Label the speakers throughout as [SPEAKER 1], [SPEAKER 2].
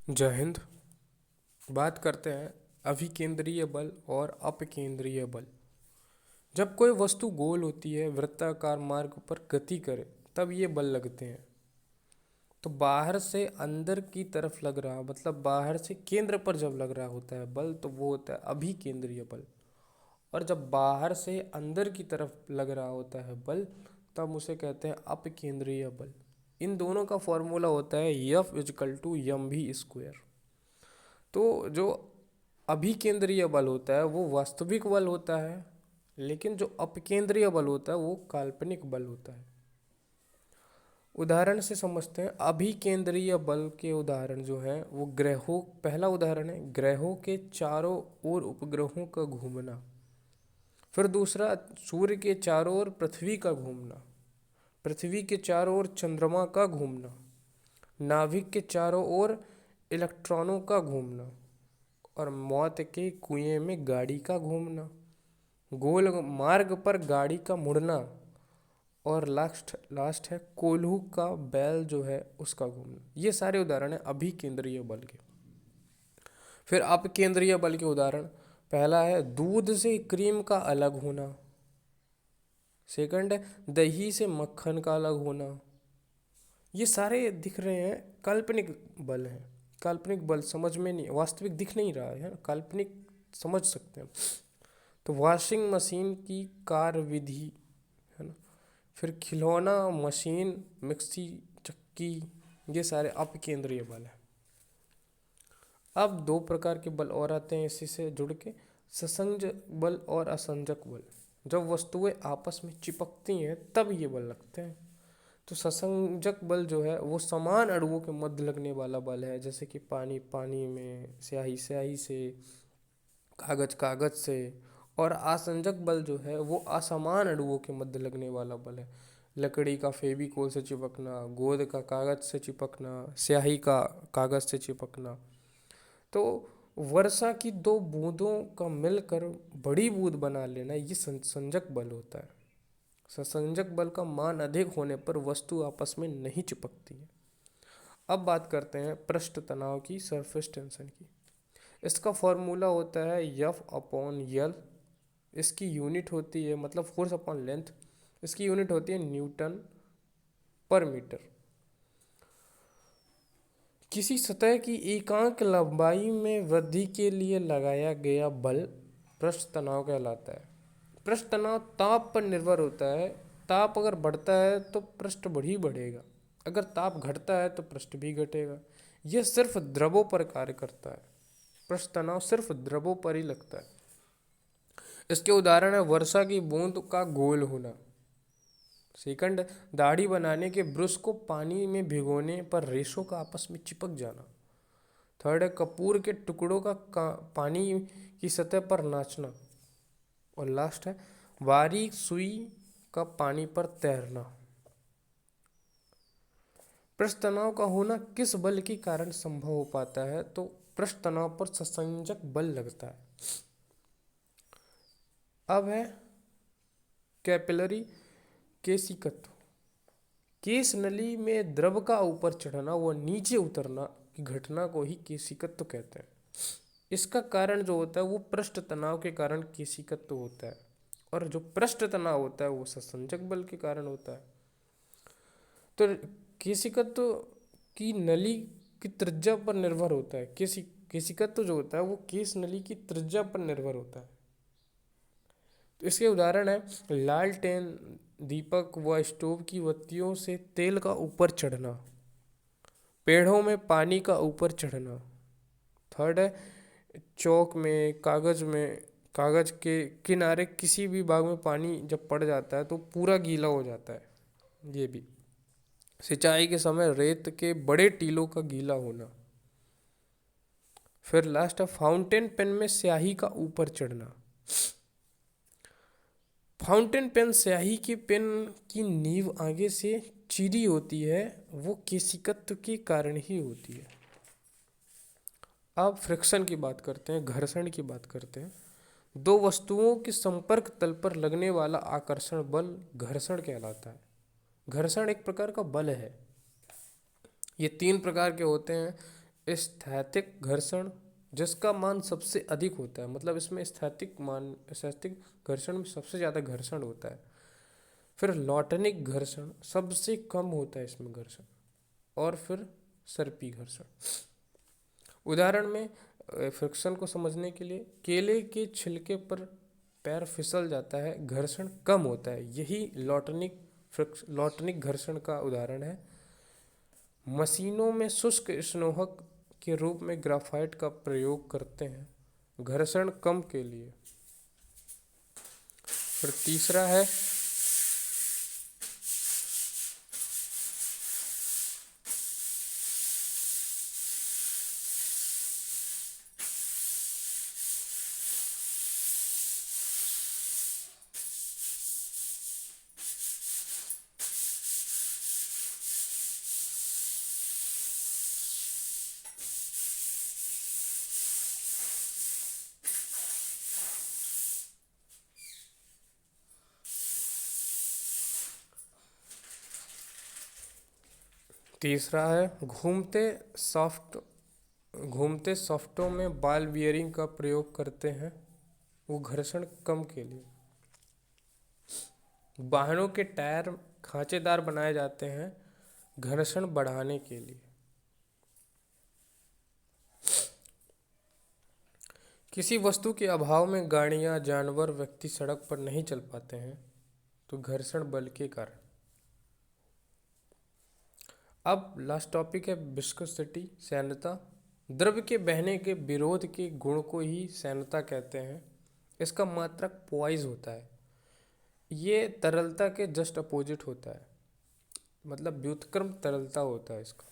[SPEAKER 1] जय हिंद। बात करते हैं अभिकेंद्रीय बल और अपकेंद्रीय बल। जब कोई वस्तु गोल होती है, वृत्ताकार मार्ग पर गति करे, तब ये बल लगते हैं। तो बाहर से अंदर की तरफ लग रहा, मतलब बाहर से केंद्र पर जब लग रहा होता है बल, तो वो होता है अभिकेंद्रीय बल। और जब बाहर से अंदर की तरफ लग रहा होता है बल, तब उसे कहते हैं अपकेंद्रीय बल। इन दोनों का फॉर्मूला होता है F equal to M V square. तो जो अभिकेंद्रीय बल होता है वो वास्तविक बल होता है, लेकिन जो अपकेंद्रीय बल होता है वो काल्पनिक बल होता है। उदाहरण से समझते हैं। अभिकेंद्रीय बल के उदाहरण जो हैं वो ग्रहों, पहला उदाहरण है ग्रहों के चारों ओर उपग्रहों का घूमना। फिर दूसरा, सूर्य के चारों ओर पृथ्वी का घूमना, पृथ्वी के चारों ओर चंद्रमा का घूमना, नाभिक के चारों ओर इलेक्ट्रॉनों का घूमना, और मौत के कुएं में गाड़ी का घूमना, गोल मार्ग पर गाड़ी का मुड़ना, और लास्ट लास्ट है कोल्हू का बैल जो है उसका घूमना। ये सारे उदाहरण हैं अभिकेंद्रीय बल के। फिर अपकेंद्रीय बल के उदाहरण, पहला है दूध से क्रीम का अलग होना। सेकंड है दही से मक्खन का अलग होना। ये सारे दिख रहे हैं काल्पनिक बल हैं। काल्पनिक बल समझ में नहीं, वास्तविक दिख नहीं रहा है, काल्पनिक समझ सकते हैं। तो वॉशिंग मशीन की कार्य विधि है ना, फिर खिलौना, मशीन, मिक्सी, चक्की, ये सारे अपकेंद्रीय बल हैं। अब दो प्रकार के बल और आते हैं इसी से जुड़ के, ससंजक बल और असंजक बल। जब वस्तुएं आपस में चिपकती हैं तब ये बल लगते हैं। तो ससंजक बल जो है वो समान अणुओं के मध्य लगने वाला बल है, जैसे कि पानी पानी में, स्याही स्याही से, कागज कागज से। और आसंजक बल जो है वो असमान अणुओं के मध्य लगने वाला बल है। लकड़ी का फेविकोल से चिपकना, गोंद का कागज से चिपकना, स्याही का कागज से चिपकना। तो वर्षा की दो बूंदों का मिलकर बड़ी बूंद बना लेना, ये संसंजक बल होता है। ससंजक बल का मान अधिक होने पर वस्तु आपस में नहीं चिपकती है। अब बात करते हैं पृष्ठ तनाव की, सरफेस टेंशन की। इसका फॉर्मूला होता है एफ अपॉन यल। इसकी यूनिट होती है, मतलब फोर्स अपॉन लेंथ, इसकी यूनिट होती है न्यूटन पर मीटर। किसी सतह की एकांक लंबाई में वृद्धि के लिए लगाया गया बल पृष्ठ तनाव कहलाता है। पृष्ठ तनाव ताप पर निर्भर होता है। ताप अगर बढ़ता है तो पृष्ठ ही बढ़ेगा, अगर ताप घटता है तो पृष्ठ भी घटेगा। यह सिर्फ द्रवों पर कार्य करता है। पृष्ठ तनाव सिर्फ द्रवों पर ही लगता है। इसके उदाहरण है वर्षा की बूंद का गोल होना। सेकंड, दाढ़ी बनाने के ब्रश को पानी में भिगोने पर रेशों का आपस में चिपक जाना। थर्ड है कपूर के टुकड़ों का पानी की सतह पर नाचना। और लास्ट है बारीक सुई का पानी पर तैरना। पृष्ठ तनाव का होना किस बल के कारण संभव हो पाता है? तो पृष्ठ तनाव पर ससंजक बल लगता है। अब है कैपिलरी केशिकत्व। केश नली में द्रव का ऊपर चढ़ना व नीचे उतरना की घटना को ही केशिकत्व कहते हैं। इसका कारण जो होता है वो पृष्ठ तनाव के कारण केशिकत्व होता है, और जो पृष्ठ तनाव होता है वो ससंजक बल के कारण होता है। तो केशिकत्व की नली की त्रिज्या पर निर्भर होता है। केशिकत्व जो होता है वो केश नली की त्रिज्या पर निर्भर होता है। तो इसके उदाहरण है लालटेन, दीपक व स्टोव की बत्तियों से तेल का ऊपर चढ़ना, पेड़ों में पानी का ऊपर चढ़ना। थर्ड है चौक में, कागज के किनारे किसी भी भाग में पानी जब पड़ जाता है तो पूरा गीला हो जाता है, ये भी। सिंचाई के समय रेत के बड़े टीलों का गीला होना। फिर लास्ट है फाउंटेन पेन में स्याही का ऊपर चढ़ना। फाउंटेन पेन स्याही के पेन की नींव आगे से चिरी होती है, वो केशिकत्व के कारण ही होती है। अब फ्रिक्शन की बात करते हैं, घर्षण की बात करते हैं। दो वस्तुओं के संपर्क तल पर लगने वाला आकर्षण बल घर्षण कहलाता है। घर्षण एक प्रकार का बल है। ये तीन प्रकार के होते हैं। स्थैतिक घर्षण जिसका मान सबसे अधिक होता है, मतलब इसमें स्थैतिक घर्षण में सबसे ज़्यादा घर्षण होता है। फिर लॉटनिक घर्षण सबसे कम होता है इसमें घर्षण, और फिर सर्पी घर्षण। उदाहरण में फ्रिक्शन को समझने के लिए, केले के छिलके पर पैर फिसल जाता है, घर्षण कम होता है, यही लॉटनिक घर्षण का उदाहरण है। मशीनों में शुष्क स्नोहक के रूप में ग्राफाइट का प्रयोग करते हैं घर्षण कम के लिए। फिर तीसरा है घूमते सॉफ्टों में बॉल बियरिंग का प्रयोग करते हैं वो घर्षण कम के लिए। वाहनों के टायर खांचेदार बनाए जाते हैं घर्षण बढ़ाने के लिए। किसी वस्तु के अभाव में गाड़ियां, जानवर, व्यक्ति सड़क पर नहीं चल पाते हैं तो घर्षण बल के कारण। अब लास्ट टॉपिक है विस्कोसिटी, सैन्यता। द्रव के बहने के विरोध के गुण को ही सैन्यता कहते हैं। इसका मात्रक पॉइज होता है। ये तरलता के जस्ट अपोजिट होता है, मतलब व्युत्क्रम तरलता होता है इसका।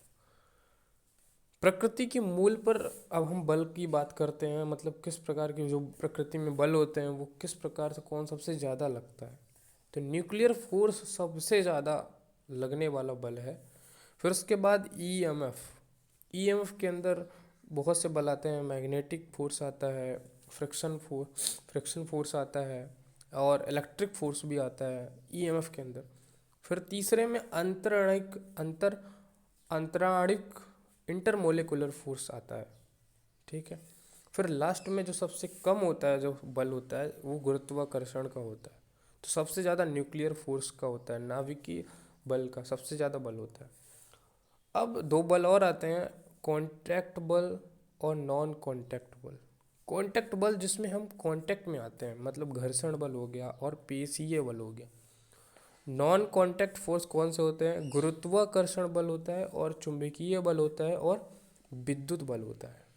[SPEAKER 1] प्रकृति के मूल पर अब हम बल की बात करते हैं, मतलब किस प्रकार के जो प्रकृति में बल होते हैं वो किस प्रकार से कौन सबसे ज़्यादा लगता है। तो न्यूक्लियर फोर्स सबसे ज़्यादा लगने वाला बल है। फिर उसके बाद ईएमएफ के अंदर बहुत से बल आते हैं। मैग्नेटिक फोर्स आता है, फ्रिक्शन फोर्स आता है, और इलेक्ट्रिक फोर्स भी आता है ईएमएफ के अंदर। फिर तीसरे में अंतराणिक इंटरमोलिकुलर फोर्स आता है, ठीक है। फिर लास्ट में जो सबसे कम होता है, जो बल होता है, वो गुरुत्वाकर्षण का होता है। तो सबसे ज़्यादा न्यूक्लियर फोर्स का होता है, नाभिकीय बल का सबसे ज़्यादा बल होता है। अब दो बल और आते हैं, कॉन्टैक्ट बल और नॉन कॉन्टैक्ट बल। कॉन्टैक्ट बल जिसमें हम कॉन्टैक्ट में आते हैं, मतलब घर्षण बल हो गया और पेशीय बल हो गया। नॉन कॉन्टैक्ट फोर्स कौन से होते हैं? गुरुत्वाकर्षण बल होता है, और चुंबकीय बल होता है, और विद्युत बल होता है।